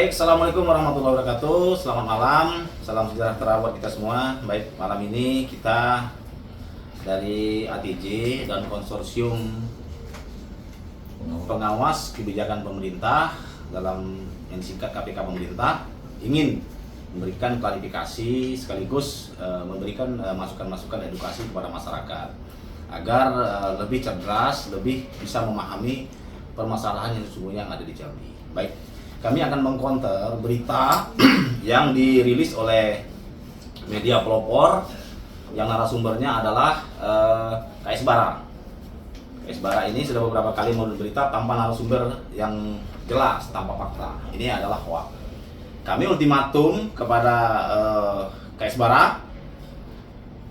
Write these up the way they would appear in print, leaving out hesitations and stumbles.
Baik, Assalamualaikum warahmatullahi wabarakatuh. Selamat malam, salam sejahtera buat kita semua. Baik, malam ini kita dari ATJ dan konsorsium pengawas kebijakan pemerintah dalam yang disingkat KPK pemerintah ingin memberikan klarifikasi sekaligus memberikan masukan-masukan edukasi kepada masyarakat agar lebih cerdas, lebih bisa memahami permasalahan yang sesungguhnya yang ada di Jambi. Baik, kami akan mengcounter berita yang dirilis oleh media pelopor yang narasumbernya adalah KS Bara. KS Bara ini sudah beberapa kali menulis berita tanpa narasumber yang jelas, tanpa fakta. Ini adalah hoax. Kami ultimatum kepada KS Bara,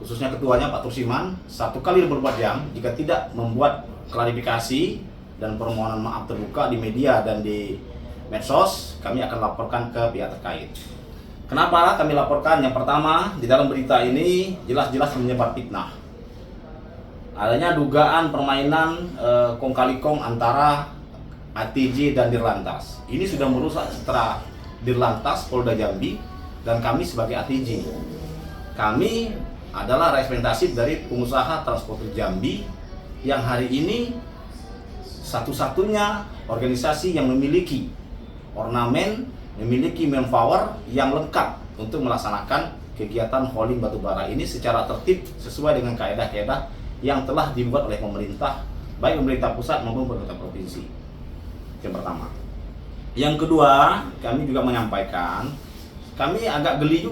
khususnya ketuanya Pak Tursiman, 1 kali 24 jam jika tidak membuat klarifikasi dan permohonan maaf terbuka di media dan di medsos, kami akan laporkan ke pihak terkait. Kenapa kami laporkan? Yang pertama, di dalam berita ini jelas-jelas menyebar fitnah. Adanya dugaan permainan kong kali kong antara ATJ dan Dirlantas. Ini sudah merusak citra Dirlantas Polda Jambi dan kami sebagai ATJ. Kami adalah representatif dari pengusaha transporter Jambi yang hari ini satu-satunya organisasi yang memiliki ornamen, memiliki manpower yang lengkap untuk melaksanakan kegiatan hauling batubara ini secara tertib sesuai dengan kaedah-kaedah yang telah dibuat oleh pemerintah, baik pemerintah pusat maupun pemerintah provinsi. Yang pertama. Yang kedua, kami juga menyampaikan, kami agak geli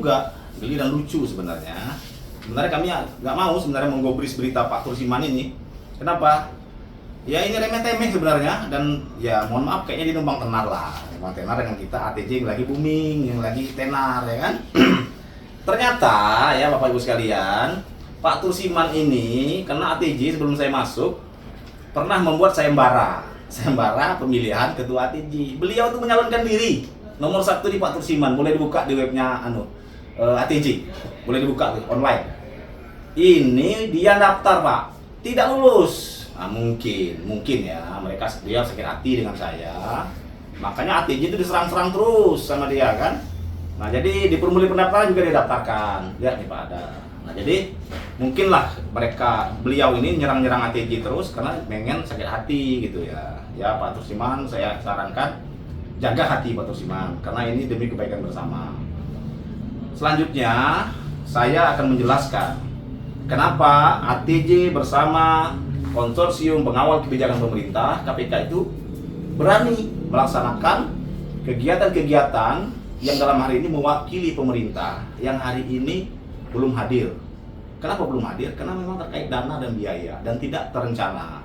dan lucu sebenarnya. Sebenarnya kami nggak mau sebenarnya menggubris berita Pak Tursiman ini. Kenapa? Ya ini remeh-temeh sebenarnya, dan ya mohon maaf kayaknya dia numpang tenar lah. Numpang tenar dengan kita ATJ yang lagi booming, yang lagi tenar ya kan. Ternyata ya Bapak Ibu sekalian, Pak Tursiman ini karena ATJ sebelum saya masuk pernah membuat sayembara pemilihan ketua ATJ. Beliau tuh menyalonkan diri nomor 1 di Pak Tursiman, boleh dibuka di webnya ATJ. Boleh dibuka tuh online. Ini dia daftar Pak, tidak lulus. Nah, mungkin ya dia sakit hati dengan saya, makanya ATJ itu diserang-serang terus sama dia kan. Nah jadi di formulir pendaftaran juga didaftarkan, lihat nih Pak ada. Nah jadi mungkinlah beliau ini nyerang-nyerang ATJ terus karena pengen sakit hati gitu ya. Ya Pak Tursiman, saya sarankan jaga hati Pak Tursiman karena ini demi kebaikan bersama. Selanjutnya saya akan menjelaskan kenapa ATJ bersama konsorsium pengawal kebijakan pemerintah KPK itu berani melaksanakan kegiatan-kegiatan yang dalam hari ini mewakili pemerintah yang hari ini belum hadir. Kenapa belum hadir? Karena memang terkait dana dan biaya dan tidak terencana.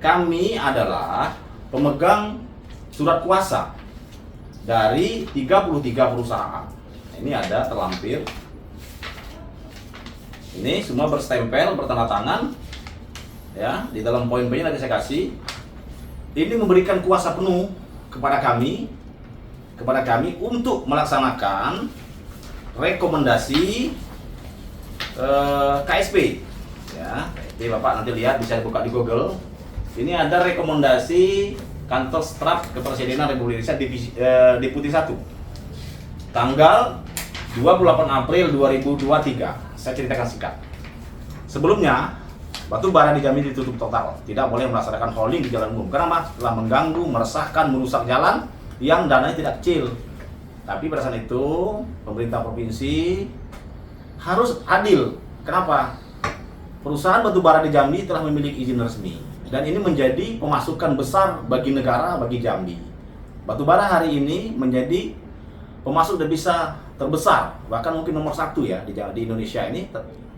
Kami adalah pemegang surat kuasa dari 33 perusahaan. Ini ada terlampir. Ini semua berstempel, bertanda tangan. Ya, di dalam poin-poinnya nanti saya kasih. Ini memberikan kuasa penuh kepada kami untuk melaksanakan rekomendasi KSP. Ya, jadi Bapak nanti lihat bisa dibuka di Google. Ini ada rekomendasi Kantor Staf Kepresidenan Republik Indonesia Deputi 1. Tanggal 28 April 2023. Saya ceritakan singkat. Sebelumnya batubara di Jambi ditutup total, tidak boleh melaksanakan hauling di jalan umum. Kenapa? Telah mengganggu, meresahkan, merusak jalan yang dananya tidak kecil. Tapi pada saat itu pemerintah provinsi harus adil. Kenapa? Perusahaan batubara di Jambi telah memiliki izin resmi dan ini menjadi pemasukan besar bagi negara, bagi Jambi. Batubara hari ini menjadi pemasok devisa terbesar, bahkan mungkin nomor 1 ya di Indonesia ini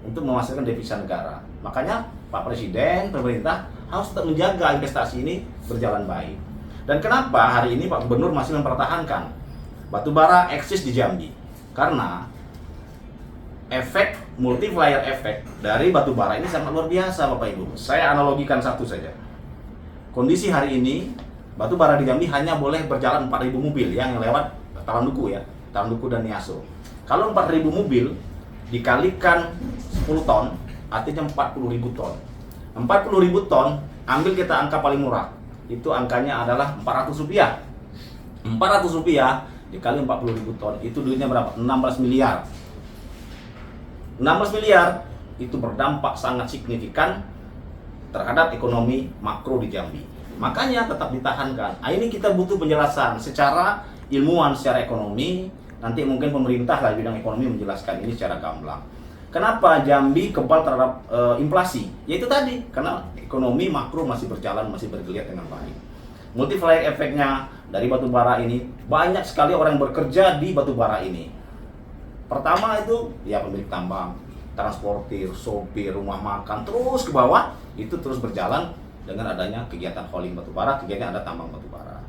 untuk menghasilkan devisa negara. Makanya Pak Presiden, pemerintah harus tetap menjaga investasi ini berjalan baik. Dan kenapa hari ini Pak Gubernur masih mempertahankan batubara eksis di Jambi? Karena efek multiplier efek dari batubara ini sangat luar biasa Bapak Ibu. Saya analogikan satu saja. Kondisi hari ini batubara di Jambi hanya boleh berjalan 4.000 mobil yang lewat Talanduku ya, Talanduku dan Niaso. Kalau 4.000 mobil dikalikan 10 ton, artinya 40.000 ton. 40.000 ton, ambil kita angka paling murah. Itu angkanya adalah Rp400. Rp400 dikali 40.000 ton, itu duitnya berapa? 16 miliar. 16 miliar itu berdampak sangat signifikan terhadap ekonomi makro di Jambi. Makanya tetap ditahankan. Ini kita butuh penjelasan secara ilmuwan, secara ekonomi. Nanti mungkin pemerintah lah bidang ekonomi menjelaskan ini secara gamblang. Kenapa Jambi kebal terhadap inflasi? Yaitu tadi, karena ekonomi makro masih berjalan, masih bergeliat dengan baik. Multiplier efeknya dari batu bara ini, banyak sekali orang yang bekerja di batu bara ini. Pertama itu ya pemilik tambang, transportir, sopir, rumah makan, terus ke bawah, itu terus berjalan dengan adanya kegiatan hauling batu bara, kegiatan ada tambang batu bara.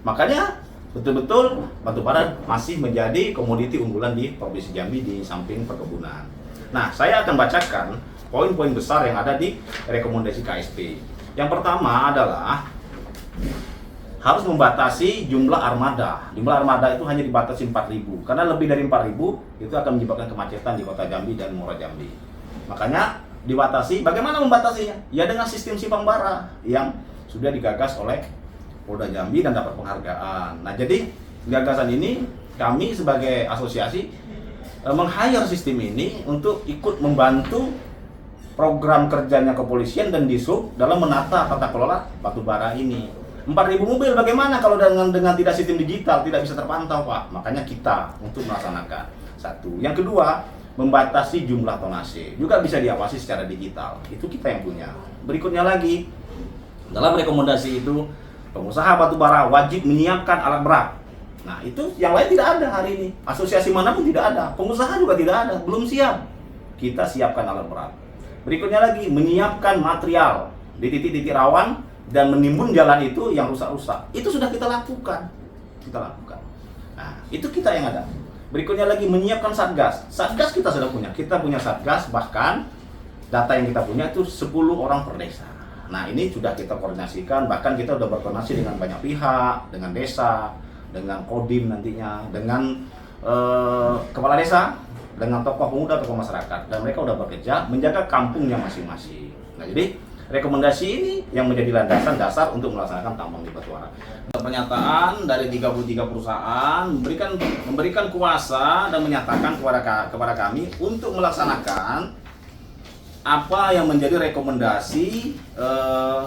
Makanya betul-betul batu bara masih menjadi komoditi unggulan di Provinsi Jambi di samping perkebunan. Nah, saya akan bacakan poin-poin besar yang ada di rekomendasi KSP. Yang pertama adalah harus membatasi jumlah armada. Jumlah armada itu hanya dibatasi 4.000. Karena lebih dari 4.000 itu akan menyebabkan kemacetan di Kota Jambi dan Muara Jambi. Makanya dibatasi. Bagaimana membatasinya? Ya dengan sistem simpang bara yang sudah digagas oleh Polda Jambi dan dapat penghargaan. Nah, jadi gagasan ini kami sebagai asosiasi meng-hire sistem ini untuk ikut membantu program kerjanya kepolisian dan Dishub dalam menata tata kelola batu bara ini. 4.000 mobil bagaimana kalau dengan tidak sistem digital, tidak bisa terpantau, Pak. Makanya kita untuk melaksanakan. Satu. Yang kedua, membatasi jumlah tonase. Juga bisa diawasi secara digital. Itu kita yang punya. Berikutnya lagi, dalam rekomendasi itu pengusaha batu bara wajib menyiapkan alat berat. Nah, itu yang lain tidak ada hari ini. Asosiasi manapun tidak ada. Pengusaha juga tidak ada. Belum siap. Kita siapkan alat berat. Berikutnya lagi, menyiapkan material di titik-titik rawan dan menimbun jalan itu yang rusak-rusak. Itu sudah kita lakukan. Nah, itu kita yang ada. Berikutnya lagi, menyiapkan satgas. Satgas kita sudah punya. Kita punya satgas, bahkan data yang kita punya itu 10 orang per desa. Nah, ini sudah kita koordinasikan. Bahkan kita sudah berkoordinasi dengan banyak pihak, dengan desa, dengan kodim nantinya, dengan kepala desa, dengan tokoh pemuda, tokoh masyarakat, dan mereka udah bekerja menjaga kampungnya masing-masing. Nah, jadi rekomendasi ini yang menjadi landasan dasar untuk melaksanakan tambang di Batuara. Pernyataan dari 33 perusahaan memberikan kuasa dan menyatakan kepada kami untuk melaksanakan apa yang menjadi rekomendasi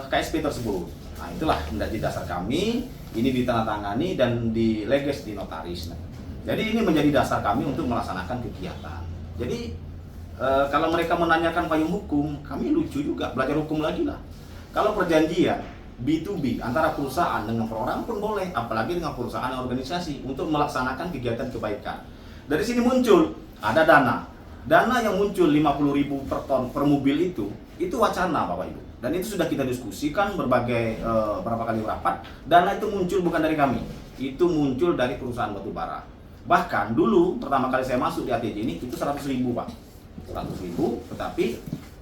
KSP tersebut. Nah, itulah menjadi dasar kami. Ini ditandatangani dan dileges di notaris. Jadi ini menjadi dasar kami untuk melaksanakan kegiatan. Jadi kalau mereka menanyakan payung hukum, kami lucu juga, belajar hukum lagi lah. Kalau perjanjian B2B antara perusahaan dengan perorangan pun boleh, apalagi dengan perusahaan dan organisasi untuk melaksanakan kegiatan kebaikan. Dari sini muncul ada dana yang muncul 50.000 per ton per mobil itu wacana Bapak Ibu. Dan itu sudah kita diskusikan berapa kali rapat. Dana itu muncul bukan dari kami, itu muncul dari perusahaan batu bara. Bahkan dulu pertama kali saya masuk di ATJ ini itu 100.000 Pak. 100.000, tetapi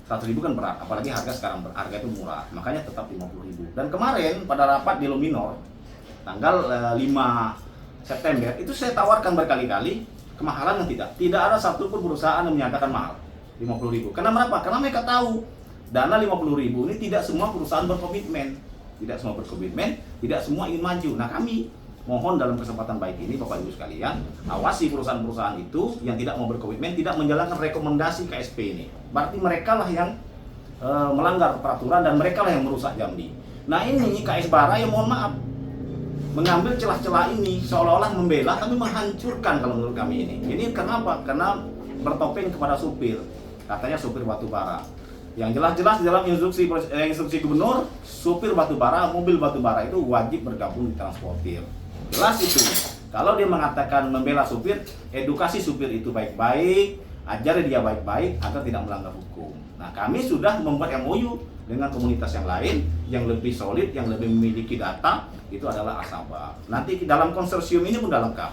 100.000 kan berat, apalagi harga sekarang harga itu murah, makanya tetap 50.000. Dan kemarin pada rapat di Luminor tanggal 5 September itu saya tawarkan berkali-kali kemahalan yang tidak ada satupun perusahaan yang menyatakan mahal 50.000. Karena berapa? Karena mereka tahu dana 50.000 ini tidak semua perusahaan berkomitmen, tidak semua ingin maju. Nah, kami mohon dalam kesempatan baik ini Bapak Ibu sekalian, awasi perusahaan-perusahaan itu yang tidak mau berkomitmen, tidak menjalankan rekomendasi KSP ini. Berarti mereka lah yang melanggar peraturan dan mereka lah yang merusak Jambi. Nah, ini KS Bara yang mohon maaf mengambil celah-celah ini seolah-olah membela tapi menghancurkan kalau menurut kami ini. Ini kenapa? Karena bertopeng kepada supir. Katanya supir batu bara. Yang jelas-jelas di dalam instruksi gubernur, supir batu bara, mobil batu bara itu wajib bergabung di transportir. Jelas itu. Kalau dia mengatakan membela supir, edukasi supir itu baik-baik, ajari dia baik-baik agar tidak melanggar hukum. Nah, kami sudah membuat MOU dengan komunitas yang lain yang lebih solid, yang lebih memiliki data, itu adalah Asabak. Nanti dalam konsorsium ini pun sudah lengkap.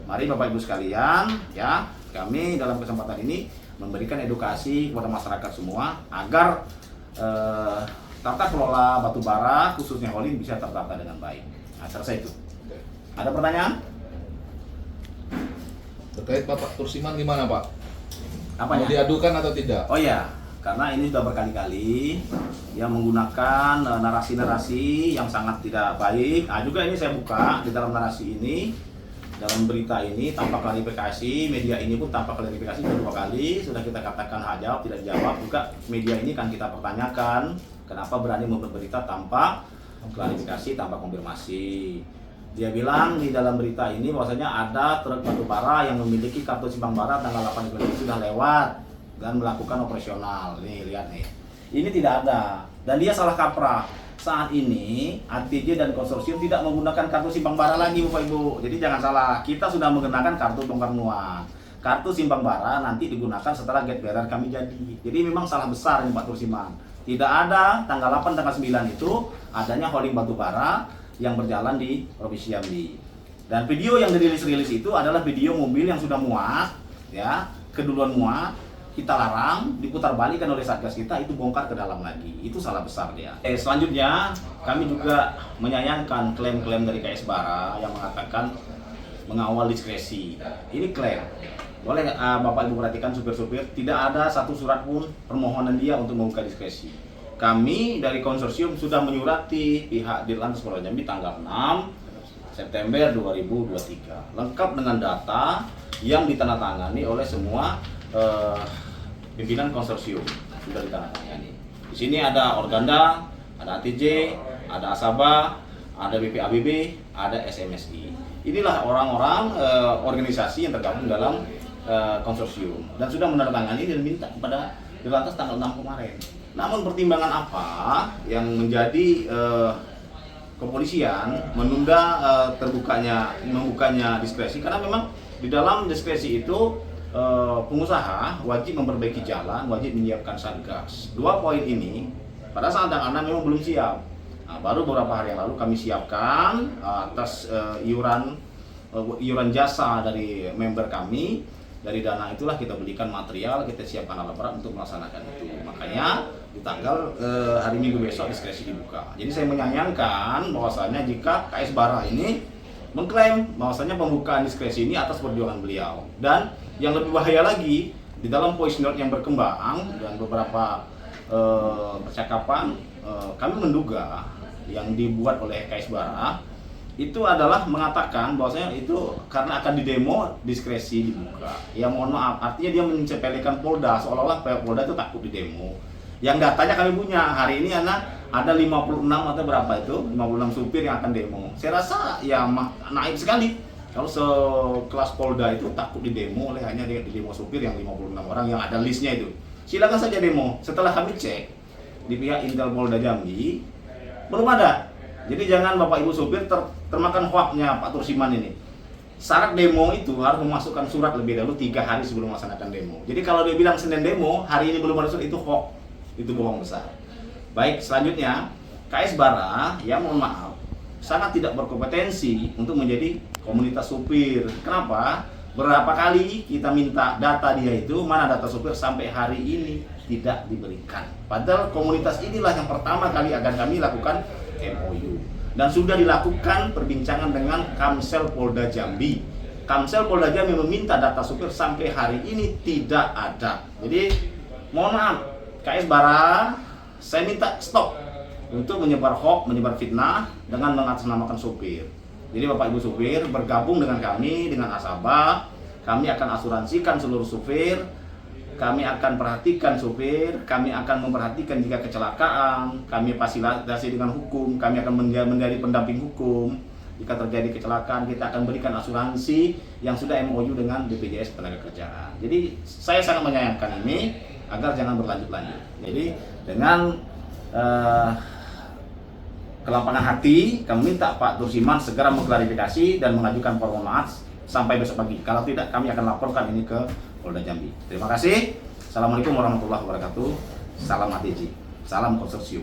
Mari Bapak Ibu sekalian, ya, kami dalam kesempatan ini memberikan edukasi kepada masyarakat semua agar tata kelola batu bara khususnya hauling bisa tertata dengan baik. Nah, selesai itu. Ada pertanyaan? Terkait Bapak Tursiman gimana Pak? Apanya? Mau diadukan atau tidak? Oh ya, karena ini sudah berkali-kali yang menggunakan narasi-narasi yang sangat tidak baik. Nah, juga ini saya buka di dalam narasi ini dalam berita ini tanpa klarifikasi, media ini pun tanpa klarifikasi kedua kali sudah kita katakan hak jawab tidak dijawab juga. Media ini kan kita pertanyakan kenapa berani membuat berita tanpa klarifikasi, tanpa konfirmasi. Dia bilang di dalam berita ini bahwasanya ada truk batubara yang memiliki kartu simpang bara tanggal 8 Juli sudah lewat dan melakukan operasional. Nih lihat nih, ini tidak ada dan dia salah kaprah. Saat ini ATJ dan konsorsium tidak menggunakan kartu simpang bara lagi Bapak Ibu. Jadi jangan salah, kita sudah menggunakan kartu bongkar muat. Kartu simpang bara nanti digunakan setelah gate bearer kami jadi. Jadi memang salah besar ini Pak Tursiman. Tidak ada tanggal 8 tanggal 9 itu adanya holding batubara yang berjalan di Provinsi Jambi. Dan video yang dirilis itu adalah video mobil yang sudah muat, ya, keduluan muat. Kita larang, diputar balikan oleh Satgas kita, itu bongkar ke dalam lagi. Itu salah besar dia. Selanjutnya, kami juga menyayangkan klaim-klaim dari KS Bara yang mengatakan mengawal diskresi. Ini klaim. Boleh Bapak Ibu perhatikan supir-supir, tidak ada satu surat pun permohonan dia untuk membuka diskresi. Kami dari konsorsium sudah menyurati pihak Dirlantas Polda Jambi tanggal 6 September 2023. Lengkap dengan data yang ditandatangani oleh semua pimpinan konsorsium sudah ditandatangani. Di sini ada Organda, ada ATJ, ada Asaba, ada BPABB, ada SMSI. Inilah orang-orang organisasi yang tergabung dalam konsorsium dan sudah menandatangani dan minta kepada Dirlantas tanggal 6 kemarin. Namun pertimbangan apa yang menjadi kepolisian menunda membukanya diskresi, karena memang di dalam diskresi itu pengusaha wajib memperbaiki jalan, wajib menyiapkan satgas. 2 poin ini pada saat yang memang belum siap. Nah, baru beberapa hari yang lalu kami siapkan atas iuran jasa dari member kami. Dari dana itulah kita belikan material, kita siapkan alat berat untuk melaksanakan itu. Makanya di tanggal hari Minggu besok diskresi dibuka. Jadi saya menyayangkan bahwasanya jika KS Bara ini mengklaim bahwasanya pembukaan diskresi ini atas perjuangan beliau. Dan yang lebih bahaya lagi, di dalam voice note yang berkembang dan beberapa percakapan, kami menduga yang dibuat oleh KS Bara itu adalah mengatakan bahwasanya itu karena akan didemo diskresi dibuka. Ya mohon maaf, artinya dia mencepelekan Polda, seolah-olah Polda itu takut didemo. Yang datanya kami punya, hari ini ada 56 atau berapa itu, 56 supir yang akan demo. Saya rasa ya naik sekali kalau sekelas Polda itu takut didemo oleh hanya demo supir yang 56 orang yang ada listnya itu. Silakan saja demo. Setelah kami cek di pihak Intel Polda Jambi belum ada. Jadi jangan Bapak Ibu supir termakan hoaknya Pak Tursiman ini. Syarat demo itu harus memasukkan surat lebih dahulu 3 hari sebelum melaksanakan demo. Jadi kalau dia bilang Senin demo, hari ini belum ada surat, itu hoax. Itu bohong besar. Baik, selanjutnya KS Bara, ya mohon maaf, sangat tidak berkompetensi untuk menjadi komunitas supir. Kenapa? Berapa kali kita minta data dia itu, mana data supir, sampai hari ini tidak diberikan. Padahal komunitas inilah yang pertama kali akan kami lakukan MOU. Dan sudah dilakukan perbincangan dengan Kamsel Polda Jambi. Kamsel Polda Jambi meminta data supir, sampai hari ini tidak ada. Jadi mohon maaf, KS Bara, saya minta stop untuk menyebar hoax, menyebar fitnah dengan mengatasnamakan supir. Jadi Bapak Ibu supir bergabung dengan kami, dengan Asaba, kami akan asuransikan seluruh supir, kami akan perhatikan supir, kami akan memperhatikan jika kecelakaan, kami fasilitasi dengan hukum, kami akan menjadi pendamping hukum. Jika terjadi kecelakaan, kita akan berikan asuransi yang sudah MOU dengan BPJS Ketenagakerjaan. Jadi saya sangat menyayangkan ini agar jangan berlanjut-lanjut. Jadi dengan kelapangan hati, kami minta Pak Tursiman segera mengklarifikasi dan mengajukan permohonan maaf sampai besok pagi. Kalau tidak, kami akan laporkan ini ke Polda Jambi. Terima kasih. Assalamualaikum warahmatullahi wabarakatuh. Salam ATJ. Salam konsorsium.